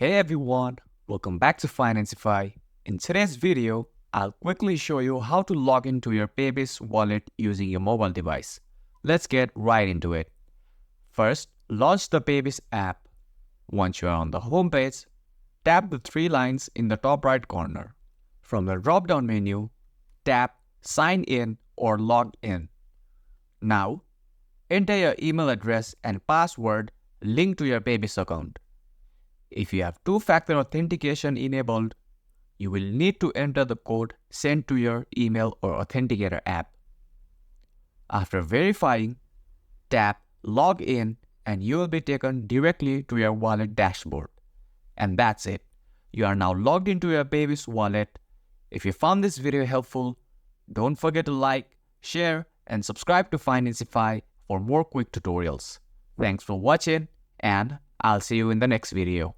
Hey everyone, welcome back to Financify. In today's video, I'll quickly show you how to log into your Paybis wallet using your mobile device. Let's get right into it. First, launch the Paybis app. Once you are on the home page, tap the three lines in the top right corner. From the drop-down menu, tap Sign In or Log In. Now, enter your email address and password linked to your Paybis account. If you have two-factor authentication enabled, you will need to enter the code sent to your email or authenticator app. After verifying, tap Log In and you will be taken directly to your wallet dashboard. And that's it. You are now logged into your Paybis wallet. If you found this video helpful, don't forget to like, share, and subscribe to Financify for more quick tutorials. Thanks for watching, and I'll see you in the next video.